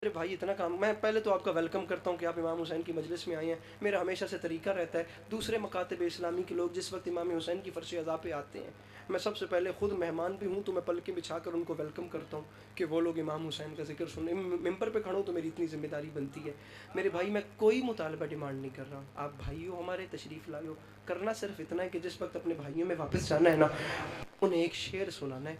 میرے بھائی اتنا کام، میں پہلے تو آپ کا ویلکم کرتا ہوں کہ آپ امام حسین کی مجلس میں آئے ہیں. میرا ہمیشہ سے طریقہ رہتا ہے دوسرے مکاتب اسلامی کے لوگ جس وقت امام حسین کی فرش عزا پہ آتے ہیں، میں سب سے پہلے خود مہمان بھی ہوں تو میں پلکیں بچھا کر ان کو ویلکم کرتا ہوں کہ وہ لوگ امام حسین کا ذکر سنیں. ممبر پہ کھڑا ہوں تو میری اتنی ذمہ داری بنتی ہے. میرے بھائی میں کوئی مطالبہ ڈیمانڈ نہیں کر رہا ہوں، آپ بھائی ہو ہمارے، تشریف لائے ہو. کرنا صرف اتنا ہے کہ جس وقت اپنے بھائیوں میں واپس جانا ہے نا، انہیں ایک شعر سنانا ہے.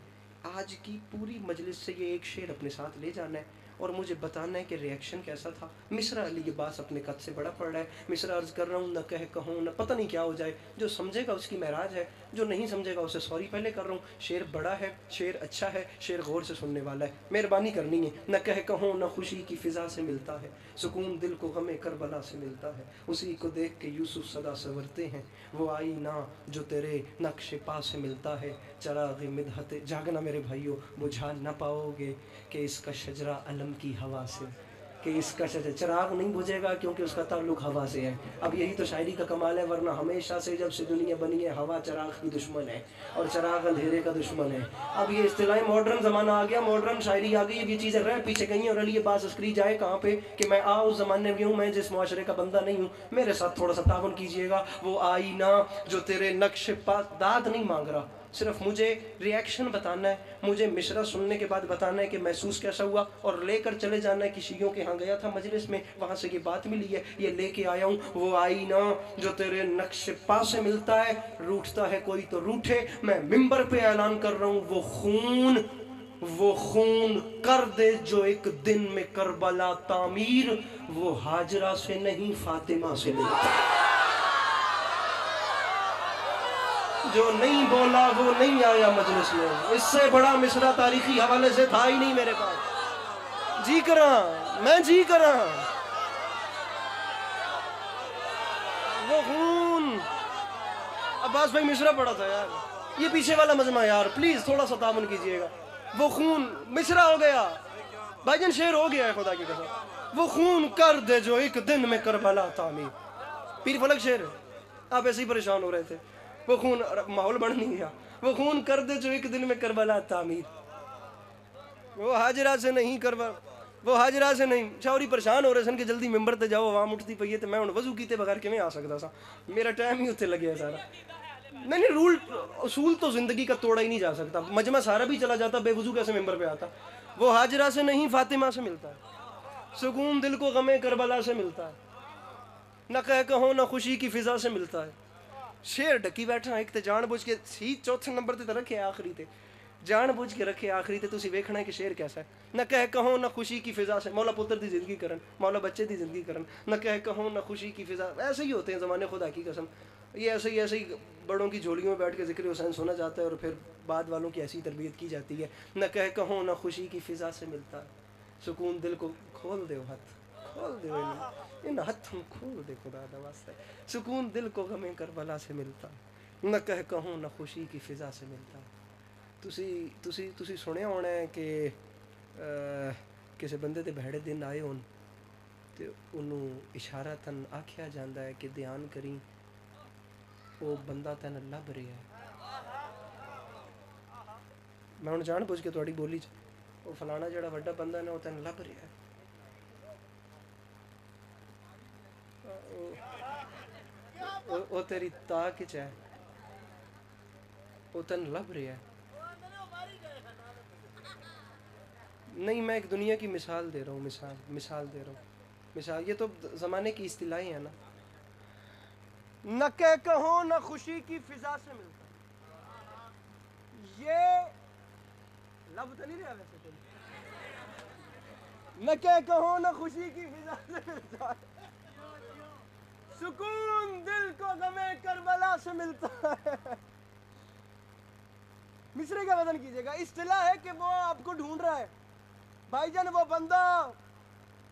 آج کی پوری مجلس سے یہ ایک شعر اپنے ساتھ لے جانا ہے اور مجھے بتانا ہے کہ ریئیکشن کیسا تھا. مصرع علی عباس اپنے قد سے بڑا پڑ رہا ہے، مصرع عرض کر رہا ہوں، نہ کہوں نہ پتہ نہیں کیا ہو جائے. جو سمجھے گا اس کی معراج ہے، جو نہیں سمجھے گا اسے سوری پہلے کر رہا ہوں. شعر بڑا ہے، شعر اچھا ہے، شعر غور سے سننے والا ہے. مہربانی کرنی ہے. نہ کہوں نہ خوشی کی فضا سے ملتا ہے، سکون دل کو غم کربلا سے ملتا ہے. اسی کو دیکھ کے یوسف صدا سنورتے ہیں، وہ آئینہ جو تیرے نقش پا سے ملتا ہے. چراغ مدحت جاگنا میرے بھائیو، بجھا نہ پاؤ گے کہ اس کا شجرہ علم کی ہوا سے، کہ اس کا چراغ نہیں بجھے گا کیونکہ اس کا تعلق ہوا سے ہے. اب یہی تو شاعری کا کمال ہے، ورنہ ہمیشہ سے جب سے دنیا بنی ہے ہوا چراغ کی دشمن ہے اور چراغ اندھیرے کا دشمن ہے. اب یہ اصطلاحی ماڈرن زمانہ آ گیا، ماڈرن شاعری آ گئی. اب یہ چیزیں رہ پیچھے گئی ہیں اور علی عباس عسکری جائے کہاں پہ کہ میں اس زمانے میں ہوں، میں جس معاشرے کا بندہ نہیں ہوں. میرے ساتھ تھوڑا سا تعاون کیجئے گا. وہ آئینہ جو تیرے نقش پا، داد نہیں مانگ رہا، صرف مجھے ریئیکشن بتانا ہے، مجھے مشرع سننے کے بعد بتانا ہے کہ محسوس کیسا ہوا، اور لے کر چلے جانا ہے کہ شیعوں کے ہاں گیا تھا مجلس میں، وہاں سے یہ بات ملی ہے، یہ لے کے آیا ہوں. وہ آئینہ جو تیرے نقش پا سے ملتا ہے، روٹھتا ہے کوئی تو روٹھے. میں ممبر پہ اعلان کر رہا ہوں، وہ خون کر دے جو ایک دن میں کربلا تعمیر، وہ ہاجرہ سے نہیں فاطمہ سے ملتا. جو نہیں بولا وہ نہیں آیا مجلس میں. اس سے بڑا مصرع تاریخی حوالے سے تھا ہی نہیں میرے پاس. جی کراں میں جی کراں. وہ خون، عباس بھائی مصرع پڑا تھا یار، یہ پیچھے والا مجمع یار پلیز تھوڑا سا تعاون کیجئے گا. وہ خون مصرع ہو گیا بھائی جان، شعر ہو گیا ہے خدا کی قسم. وہ خون کر دے جو ایک دن میں کربلا تعمیر. پیر فلک شعر ہے، آپ ایسے ہی پریشان ہو رہے تھے. وہ خون، ماحول بڑھ نہیں گیا. وہ خون کر دے جو ایک دن میں کربلا تعمیر، وہ حاجرہ سے نہیں وہ حاجرہ سے نہیں. شاوری پریشان ہو رہے سن کہ جلدی ممبر تے جاؤ، عوام اٹھتی پئی ہے تے میں ہن وضو کیتے بغیر کیویں آ سکدا سا، میرا ٹائم ہی اتنے لگیا سارا. نہیں رول اصول تو زندگی کا توڑا ہی نہیں جا سکتا. مجمع سارا بھی چلا جاتا، بے وضو کیسے ممبر پہ آتا. وہ حاجرہ سے نہیں فاطمہ سے ملتا ہے، سکون دل کو غم کربلا سے ملتا ہے. نہ کہوں نہ خوشی کی فضا سے ملتا ہے. شعر ڈکی بیٹھا ایک تے جان بوجھ کے سی چوتھے نمبر تے رکھے آخری تے، جان بوجھ کے رکھے آخری تے. تسی ویکھنا ہے کہ شعر کیسا ہے. نہ کہوں نہ خوشی کی فضا سے، مولا پتر دی زندگی کرن، مولا بچے دی زندگی کرن. نہ کہوں نہ خوشی کی فضا. ایسے ہی ہوتے ہیں زمانے خدا کی قسم. یہ ایسے ہی بڑوں کی جھولیوں میں بیٹھ کے ذکر حسین سنا جاتا ہے اور پھر بعد والوں کی ایسی تربیت کی جاتی ہے. نہ کہوں نہ خوشی کی فضا سے ملتا ہے، سکون دل کو کھول دے ہاتھ، کھول دے ان ہاتھوں کھول دے خدا دا واسطہ. سکون دل کو غم کربلا سے ملتا. نہ کہوں نہ خوشی کی فضا سے ملتا. تسی سنیا ہونا ہے کہ کسی بندے دے بھڑے دن آئے ہون تے انہوں اشارتاً آکھیا جاندہ ہے کہ دھیان کریں وہ بندہ تین لب رہا ہے. میں انہوں جان بوجھ کے تھوڑی بولی وہ فلانا جڑا وڈا بندہ ہے وہ تین لب رہا ہے. وہ تیری تاک چ ہے، وہ تین لب رہا ہے. نہیں میں ایک دنیا کی مثال دے رہا ہوں، مثال دے رہا ہوں. مثال یہ تو زمانے کی اصطلاحیں ہیں نا. نہ کہوں نہ خوشی کی فضا سے ملتا. یہ لب تو نہیں رہا ویسے کوئی. نہ کہوں نہ خوشی کی فضا سے ملتا ہے، سکون دل کو غم کربلا سے ملتا ہے. مصرے کا وزن کیجئے گا. اصطلاح ہے کہ وہ آپ کو ڈھونڈ رہا ہے بھائی جان، وہ بندہ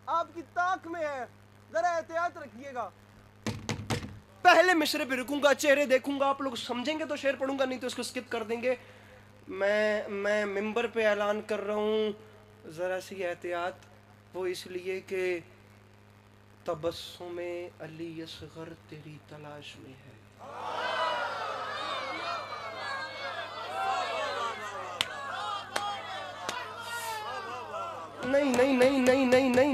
آپ کی طاق میں ہے، ذرا احتیاط رکھیے گا. پہلے مصرے پہ رکوں گا، چہرے دیکھوں گا، آپ لوگ سمجھیں گے تو شعر پڑھوں گا، نہیں تو اس کو سکپ کر دیں گے. میں ممبر پہ اعلان کر رہا ہوں ذرا سی احتیاط. وہ اس لیے کہ تبسم علی اصغر تیری تلاش میں ہے. نہیں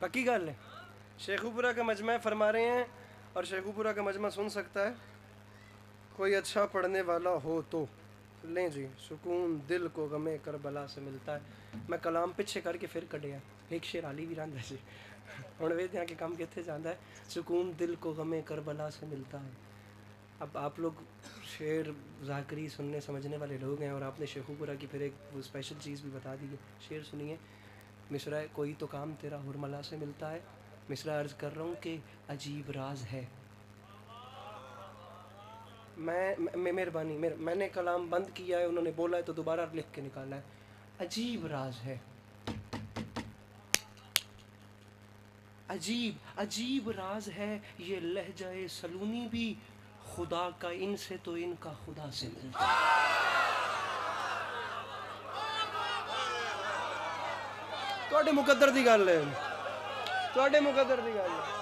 پکی گل ہے. شیخوپورہ کا مجمع فرما رہے ہیں, اور شیخوپورہ کا مجمع سن سکتا ہے, کوئی اچھا پڑھنے والا ہو تو لیں جی, سکون دل کو غم کربلا سے ملتا ہے. میں کلام پیچھے کر کے پھر کڈیا, ایک شعر علی بھی رہندا سی, ہن ویدیاں کہ کم کتنے جاندا ہے, سکون دل کو غم کربلا سے ملتا ہے. اب آپ لوگ شعر ذاکری سننے سمجھنے والے لوگ ہیں, اور آپ نے شیخوپورہ کی پھر ایک وہ اسپیشل چیز بھی بتا دی ہے. شعر سنیے, مصرع کوئی تو کام تیرا ہرملا سے ملتا ہے. مصرع عرض کر رہا ہوں کہ عجیب راز ہے. میں مہربانی, میں نے کلام بند کیا ہے, انہوں نے بولا ہے تو دوبارہ لکھ کے نکالا ہے. عجیب راز ہے, عجیب راز ہے یہ لہجہ سلونی بھی, خدا کا ان سے تو ان کا خدا سے ملتا ہے. تواڈے مقدر دی گل ہے, تواڈے مقدر دی گل ہے.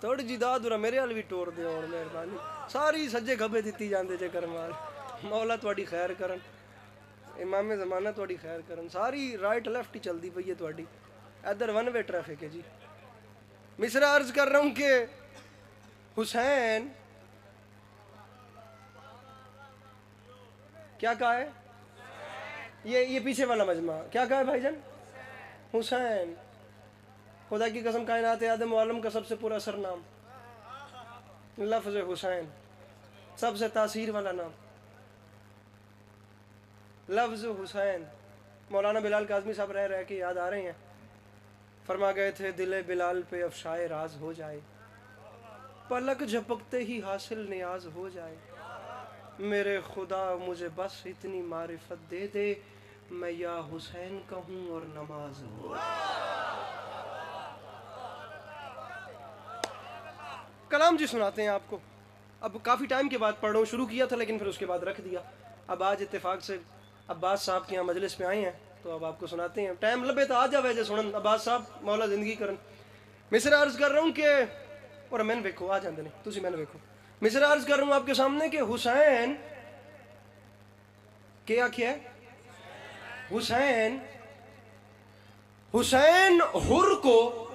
تھوڑی جی داد میرے وال بھی ٹور دے اور مہربانی, ساری سجے کھبے دیتی جاندے جے کرمال, مولا تواڈی خیر کرن, امام زمانہ تواڈی خیر کرن. ساری رائٹ لیفٹ ہی چلدی پئی ہے تواڈی, ادھر ون وے ٹریفک ہے جی. مصرع عرض کر رہا ہوں کہ حسین, کیا کہا ہے یہ پیچھے والا مجمع, کیا کہا ہے بھائی جان؟ حسین. خدا کی قسم کائنات آدم و عالم کا سب سے پورا اثر نام, لفظ حسین, سب سے تاثیر والا نام, لفظ حسین. مولانا بلال کاظمی صاحب رہ کے یاد آ رہے ہیں, فرما گئے تھے دل بلال پہ افشائے راز ہو جائے, پلک جھپکتے ہی حاصل نیاز ہو جائے. میرے خدا مجھے بس اتنی معرفت دے دے, میں یا حسین کہوں اور نماز ہو. کلام جی سناتے ہیں آپ کو. اب کافی ٹائم کے بعد پڑھ رہا ہوں, شروع کیا تھا لیکن پھر اس کے بعد رکھ دیا. اب آج اتفاق سے عباس صاحب کے یہاں مجلس میں آئے ہیں, تو اب آپ کو سناتے ہیں. ٹائم لبے تو آ جاوے جے سنن, عباس صاحب مولا زندگی کرن. مصرع عرض کر رہا ہوں کہ, اور میں ویکھو آ جاندے نے تسی میں ویکھو. مصرع عرض کر رہا ہوں آپ کے سامنے کہ حسین کیا ہے, حسین حر کو,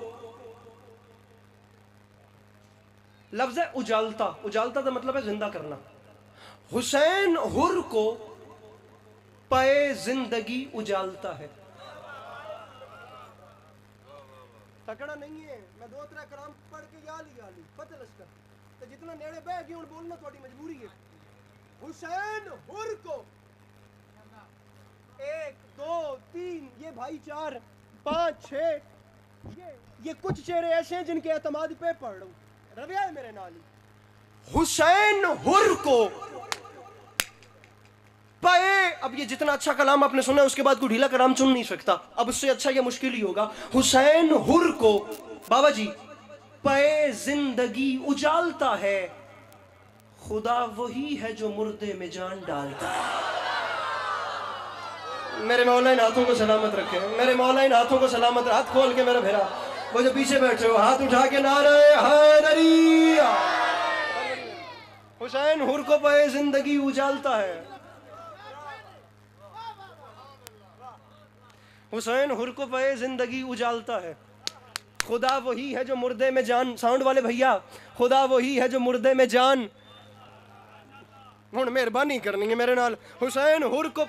لفظ ہے اجالتا, اجالتا کا مطلب ہے زندہ کرنا. حسین حر کو پائے زندگی اجالتا ہے. تکڑا نہیں ہے, میں دو ترے کلام پڑھ کے یا لی فتح لشکر, تو جتنا نیڑے بہ گئی ہوں بولنا تھوڑی مجبوری ہے. حسین حر کو 1 2 3 یہ بھائی 4 5 6, یہ کچھ چہرے ایسے ہیں جن کے اعتماد پہ پڑھ رہا ہوں, رویہ ہے میرے نال. حسین حر کو پائے, اب یہ جتنا اچھا کلام آپ نے سنا ہے اس کے بعد کوئی ڈھیلا کلام چن نہیں سکتا, اب اس سے اچھا یہ مشکل ہی ہوگا. حسین حر کو بابا جی پائے زندگی اجالتا ہے, خدا وہی ہے جو مردے میں جان ڈالتا ہے. میرے مولا ان ہاتھوں کو سلامت رکھے, میرے مولا ان ہاتھوں کو سلامت, ہاتھ کھول کے میرا بھیرا, وہ جو پیچھے بیٹھے ہو ہاتھ اٹھا کے نعرہ حیدری. حسین حر کو پائے زندگی اجالتا ہے, حسین حر کو پائے زندگی اجالتا ہے, خدا وہی ہے جو مردے میں جان. ساؤنڈ والے بھیا, خدا وہی ہے جو مردے میں جان. ہن مہربانی کرنی ہے میرے نال. حسین حر کو,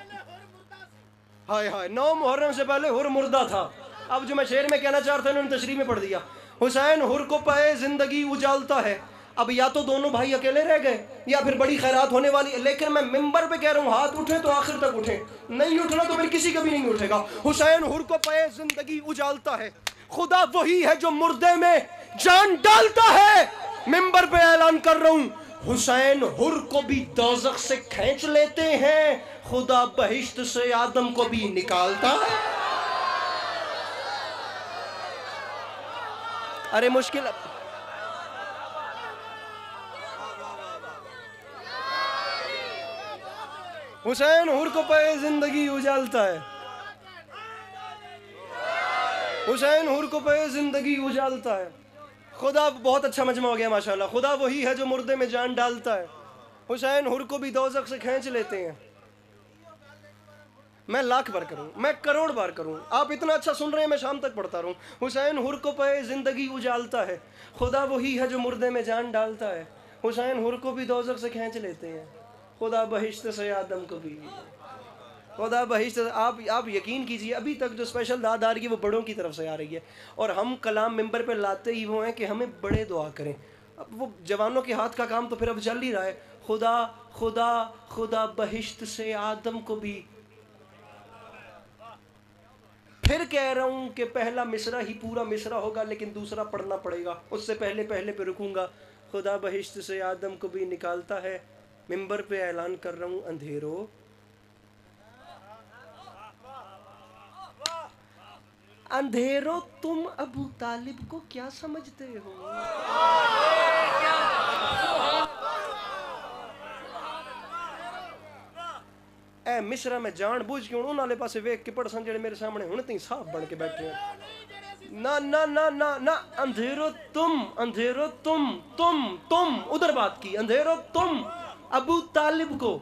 ہائے ہائے 9 محرم سے پہلے حر مردہ تھا. اب جو میں شعر میں کہنا چاہتا ہوں انہوں نے تشریح میں پڑھ دیا. حسین حر کو پائے زندگی اجالتا ہے. اب یا تو دونوں بھائی اکیلے رہ گئے یا پھر بڑی خیرات ہونے والی, لیکن میں ممبر پہ کہہ رہا ہوں ہاتھ اٹھیں تو آخر تک اٹھیں, نہیں اٹھنا تو پھر کسی کا بھی نہیں اٹھے گا. حسین حر کو پائے زندگی اجالتا ہے, خدا وہی ہے جو مردے میں جان ڈالتا ہے. ممبر پہ اعلان کر رہا ہوں, حسین حر کو بھی دوزخ سے کھینچ لیتے ہیں, خدا بہشت سے آدم کو بھی نکالتا ہے. ارے مشکل حسین حر کو پہ زندگی اجالتا ہے، حسین حر کو پہ زندگی اجالتا ہے. خدا بہت اچھا مجمع ہو گیا ماشاءاللہ. خدا وہی ہے جو مردے میں جان ڈالتا ہے. حسین حر کو بھی دوزخ سے کھینچ لیتے ہیں. میں لاکھ بار کروں، میں کروڑ بار کروں، آپ اتنا اچھا سن رہے ہیں میں شام تک پڑھتا رہوں. حسین حر کو پہ زندگی اجالتا ہے، خدا وہی ہے جو مردے میں جان ڈالتا ہے. حسین حر کو بھی دوزخ سے کھینچ لیتے ہیں، خدا بہشت سے آدم کو بھی. خدا بہشت. آپ یقین کیجئے ابھی تک جو اسپیشل داد آ رہی ہے وہ بڑوں کی طرف سے آ رہی ہے، اور ہم کلام ممبر پہ لاتے ہی وہ ہیں کہ ہمیں بڑے دعا کریں. اب وہ جوانوں کے ہاتھ کا کام تو پھر اب چل ہی رہا ہے. خدا خدا خدا بہشت سے آدم کو بھی. پھر کہہ رہا ہوں کہ پہلا مصرع ہی پورا مصرع ہوگا لیکن دوسرا پڑھنا پڑے گا، اس سے پہلے پہ رکوں گا. خدا بہشت سے آدم کو بھی نکالتا ہے، ممبر پہ اعلان کر رہا ہوں اندھیرو. اندھیرو تم ابو طالب کو کیا سمجھتے ہو؟ اے مصرع میں جان بوجھ کے انہوں والے پاسے ویکھ کے پڑھ سن جڑے میرے سامنے ہن تھی صاحب بن کے بیٹھے ہیں. نہ نہ نہ نہ نہ اندھیرو تم، اندھیرو تم ادھر بات کی. اندھیرو تم ابو طالب کو.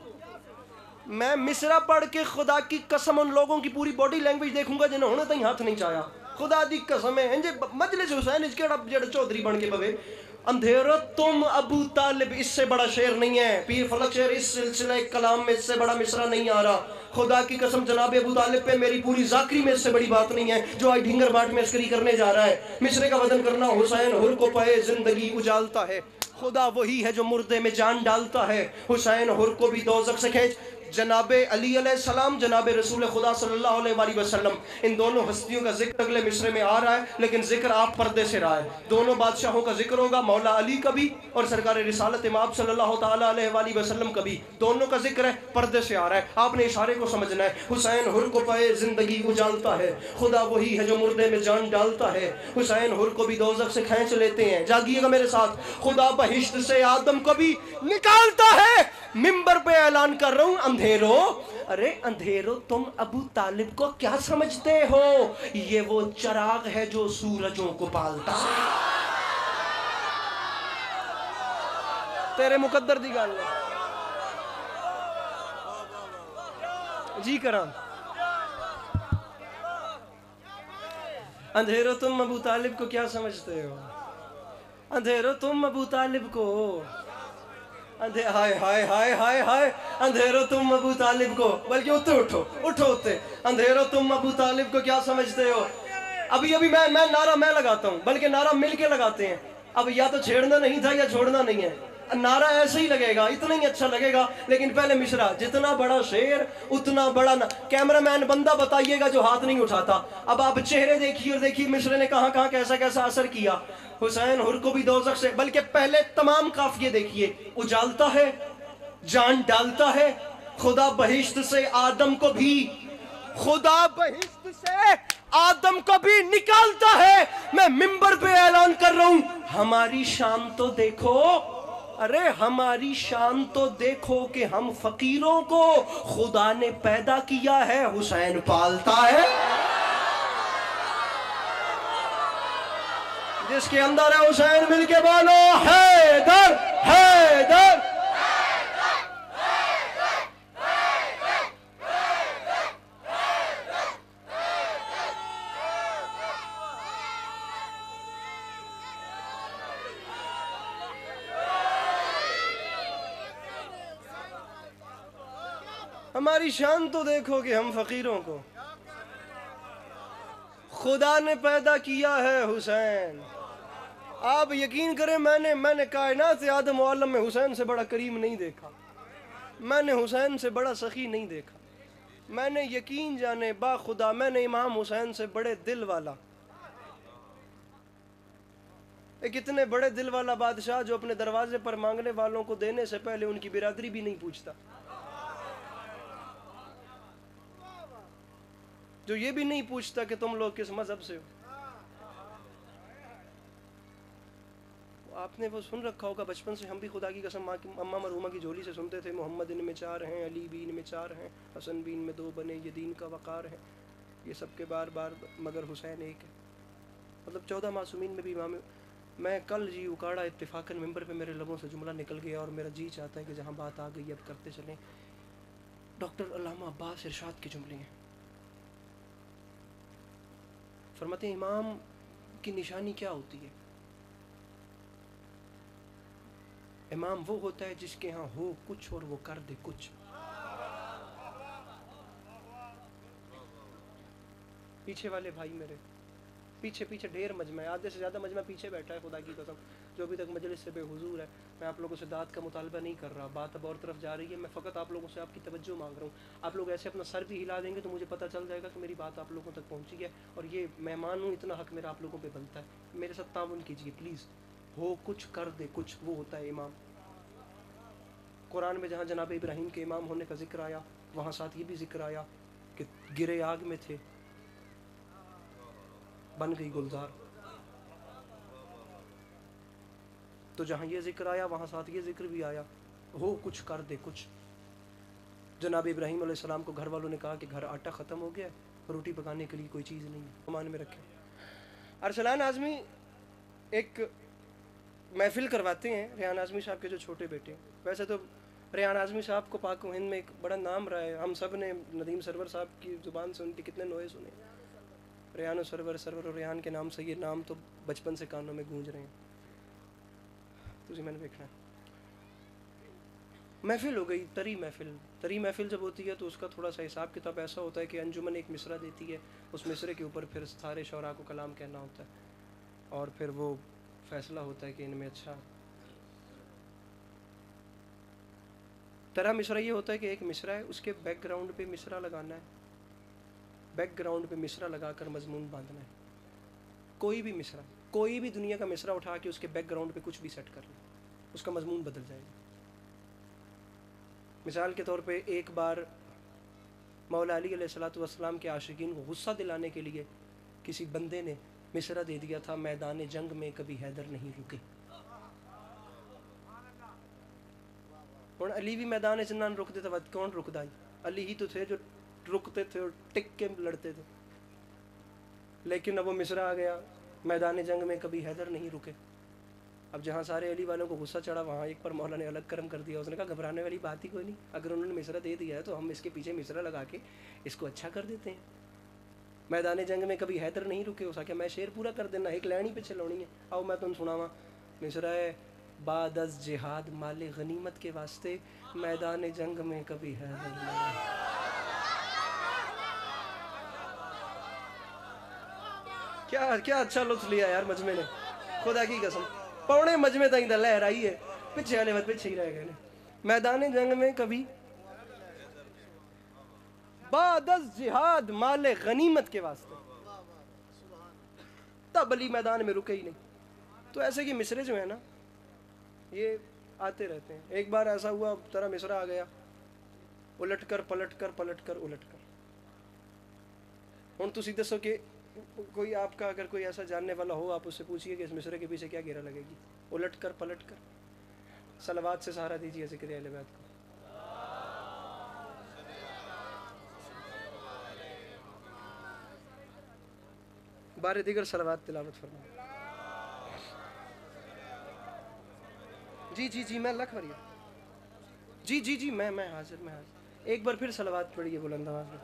میں مصرع پڑھ کے خدا کی قسم ان لوگوں کی پوری باڈی لینگویج دیکھوں گا جنہوں نے تھی ہاتھ نہیں چایا. خدا دی قسم ہے انجے مجلس حسین اس کیڑا جڑا چودھری بن کے پوے. اندھیرو تم ابو طالب، اس سے بڑا شعر نہیں ہے. پیر فلک شعر اس سلسلہ کلام میں اس سے بڑا مصرع نہیں آ رہا. خدا کی قسم جناب ابو طالب پہ میری پوری ذاکری میں اس سے بڑی بات نہیں ہے جو آج ڈھنگر باٹ میں عسکری کرنے جا رہا ہے. مصرے کا وزن کرنا. حسین حر کو پہ زندگی اجالتا ہے، خدا وہی ہے جو مردے میں جان ڈالتا ہے. حسین حر کو بھی دوزخ سے کھینچ. جناب علی علیہ السلام، جناب رسول خدا صلی اللہ علیہ وآلہ وسلم، ان دونوں ہستیوں کا ذکر اگلے مصرے میں آ رہا ہے لیکن ذکر آپ پردے سے رہا ہے. دونوں بادشاہوں کا ذکر ہوگا، مولا علی کا بھی اور سرکار رسالت امام صلی اللہ تعالیٰ علیہ وآلہ وسلم کا بھی. دونوں کا ذکر ہے، پردے سے آ رہا ہے. آپ نے اشارے کو سمجھنا ہے. حسین حر کو پہ زندگی اجالتا ہے، خدا وہی ہے جو مردے میں جان ڈالتا ہے. حسین حر کو بھی دوزخ سے کھینچ لیتے ہیں. جاگیے گا میرے ساتھ. خدا بہشت سے آدم کو بھی نکالتا ہے. ممبر پہ اعلان کر رہا ہوں اندھیرو، ارے اندھیرو تم ابو طالب کو کیا سمجھتے ہو؟ یہ وہ چراغ ہے جو سورجوں کو پالتا ہے. تیرے مقدر دی گل ہے جی کراں. اندھیرو تم ابو طالب کو کیا سمجھتے ہو؟ اندھیرو تم ابو طالب کو. ہائے ہائے ہائے ہائے ہائے. اندھیرو تم ابو طالب کو، بلکہ اٹھو اٹھو اٹھو اٹھے. اندھیرو تم ابو طالب کو کیا سمجھتے ہو؟ ابھی میں نعرہ میں لگاتا ہوں، بلکہ نعرہ مل کے لگاتے ہیں. اب یا تو چھیڑنا نہیں تھا یا چھوڑنا نہیں ہے. نعرہ ایسے ہی لگے گا، اتنا ہی اچھا لگے گا. لیکن پہلے مصرع. جتنا بڑا شعر اتنا بڑا کیمرہ مین بندہ بتائیے گا جو ہاتھ نہیں اٹھاتا. اب آپ چہرے دیکھیے اور دیکھیے مصرع نے کہاں کہاں کیسا کیسا اثر کیا. حسین حر کو بھی دوزخ سے، بلکہ پہلے تمام قافیے دیکھیے. اجالتا ہے، جان ڈالتا ہے. خدا بہشت سے آدم کو بھی، خدا بہشت سے آدم کو بھی نکالتا ہے. میں ممبر پہ اعلان کر رہا ہوں ہماری شان تو دیکھو. ارے ہماری شان تو دیکھو کہ ہم فقیروں کو خدا نے پیدا کیا ہے، حسین پالتا ہے. جس کے اندر ہے حسین مل کے بولو حیدر حیدر. ہماری شان تو دیکھو کہ ہم فقیروں کو خدا نے پیدا کیا ہے، حسین. آپ یقین کریں میں نے کائنات آدم و عالم میں حسین سے بڑا کریم نہیں دیکھا. میں نے حسین سے بڑا سخی نہیں دیکھا. میں نے یقین جانے با خدا میں نے امام حسین سے بڑے دل والا، ایک اتنے بڑے دل والا بادشاہ جو اپنے دروازے پر مانگنے والوں کو دینے سے پہلے ان کی برادری بھی نہیں پوچھتا، جو یہ بھی نہیں پوچھتا کہ تم لوگ کس مذہب سے ہو. آپ نے وہ سن رکھا ہوگا بچپن سے، ہم بھی خدا کی قسم ماں کی اماں مرحومہ کی جھولی سے سنتے تھے، محمد ان میں چار ہیں، علی بھی ان میں چار ہیں، حسن بھی ان میں دو بنے، یہ دین کا وقار ہے، یہ سب کے بار بار مگر حسین ایک ہے۔ مطلب 14 معصومین میں بھی امام، میں کل جی اکاڑا اتفاقاً ممبر پہ میرے لبوں سے جملہ نکل گیا اور میرا جی چاہتا ہے کہ جہاں بات آ گئی اب کرتے چلیں۔ ڈاکٹر علامہ عباس ارشاد کے جملے ہیں، فرماتے ہیں امام کی نشانی کیا ہوتی ہے؟ امام وہ ہوتا ہے جس کے ہاں ہو کچھ اور وہ کر دے کچھ۔ پیچھے والے بھائی میرے، پیچھے پیچھے ڈھیر مجمع ہے، آدھے سے زیادہ مجمع پیچھے بیٹھا ہے خدا کی قسم، جو ابھی تک مجلس سے بے حضور ہے۔ میں آپ لوگوں سے داد کا مطالبہ نہیں کر رہا، بات اب اور طرف جا رہی ہے، میں فقط آپ لوگوں سے آپ کی توجہ مانگ رہا ہوں۔ آپ لوگ ایسے اپنا سر بھی ہلا دیں گے تو مجھے پتہ چل جائے گا کہ میری بات آپ لوگوں تک پہنچی ہے، اور یہ مہمان ہوں، اتنا حق میرا آپ لوگوں پہ بنتا ہے۔ میرے ساتھ تعاون کیجیے پلیز۔ ہو کچھ کر دے کچھ، وہ ہوتا ہے امام۔ قرآن میں جہاں جناب ابراہیم کے امام ہونے کا ذکر آیا، وہاں ساتھ یہ بھی ذکر آیا کہ گرے آگ میں تھے، بن گئی گلزار۔ تو جہاں یہ ذکر آیا وہاں ساتھ یہ ذکر بھی آیا، ہو کچھ کر دے کچھ۔ جناب ابراہیم علیہ السلام کو گھر والوں نے کہا کہ گھر آٹا ختم ہو گیا ہے، روٹی پکانے کے لیے کوئی چیز نہیں ہے، امان میں رکھیں۔ ارسلان اعظمی ایک محفل کرواتے ہیں، ریحان اعظمی صاحب کے جو چھوٹے بیٹے ہیں۔ ویسے تو ریحان اعظمی صاحب کو پاک و ہند میں ایک بڑا نام رہا ہے، ہم سب نے ندیم سرور صاحب کی زبان سے ان کے کتنے نوحے سنے، ریحان و سرور، سرور و ریحان کے نام سے یہ نام تو بچپن سے کانوں میں گونج رہے ہیں۔ تو میں نے دیکھنا ہے محفل ہو گئی، تری محفل۔ تری محفل جب ہوتی ہے تو اس کا تھوڑا سا حساب کتاب ایسا ہوتا ہے کہ انجمن ایک مصرع دیتی ہے، اس مصرے کے اوپر پھر سارے شعراء کو کلام کہنا ہوتا ہے، اور پھر وہ فیصلہ ہوتا ہے کہ ان میں اچھا ترا مصرع یہ ہوتا ہے کہ ایک مصرع ہے، اس کے بیک گراؤنڈ پہ مصرع لگانا ہے، بیک گراؤنڈ پہ مصرع لگا کر مضمون باندھنا ہے۔ کوئی بھی مصرع، کوئی بھی دنیا کا مصرع اٹھا کے اس کے بیک گراؤنڈ پہ کچھ بھی سیٹ کر لیں، اس کا مضمون بدل جائے گا۔ مثال کے طور پہ ایک بار مولا علی علیہ السلام کے عاشقین کو غصہ دلانے کے لیے کسی بندے نے مصرع دے دیا تھا، میدان جنگ میں کبھی حیدر نہیں رکے۔ اور علی بھی میدان جنان رکتے تھے، کون رکدا ہی؟ علی ہی تو تھے جو رکتے تھے اور ٹک کے لڑتے تھے، لیکن اب وہ مصرع آ گیا، میدان جنگ میں کبھی حیدر نہیں رکے۔ اب جہاں سارے علی والوں کو غصہ چڑھا، وہاں ایک پر مولا نے الگ کرم کر دیا، اس نے کہا گھبرانے والی بات ہی کوئی نہیں، اگر انہوں نے مصرع دے دیا ہے تو ہم اس کے پیچھے مصرع لگا کے اس کو اچھا کر دیتے ہیں۔ میدان جنگ میں کبھی حیدر نہیں رکے، اس کہ میں شعر پورا کر دینا، ایک لائن ہی پہ چلونی ہے۔ آؤ میں تم سناواں، مصرع ہے بعد از جہاد مال غنیمت کے واسطے، میدان جنگ میں کبھی حیدر نہیں۔ کیا اچھا لطف لیا یار مجمع نے، خدا کی قسم پونے مجمع تک دا لہر آئی ہے، پیچھے والے بات پیچھے ہی رہ گئے نے۔ میدان جنگ میں کبھی بعد از جہاد مال غنیمت کے واسطے، تب علی میدان میں رکے ہی نہیں۔ تو ایسے کہ مصرے جو ہیں نا یہ آتے رہتے ہیں۔ ایک بار ایسا ہوا، ترا مصرع آ گیا، الٹ کر پلٹ کر پلٹ کر الٹ کر۔ ہوں تسی دسو کہ کوئی آپ کا اگر کوئی ایسا جاننے والا ہو، آپ اس سے پوچھئے کہ اس مصرے کے پیچھے کیا گیرا لگے گی؟ الٹ کر پلٹ کر۔ صلوات سے سہارا دیجیے ذکر اہل بیت کو۔ بار دیگر صلوات تلاوت فرمائیں۔ جی میں لکھ بھریا، جی میں حاضر، میں حاضر۔ ایک بار پھر صلوات پڑھیے بلند آواز میں۔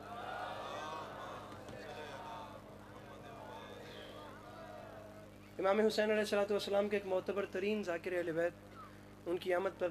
امام حسین علیہ السلام کے ایک معتبر ترین ذاکر اہل بیت، ان کی آمد پر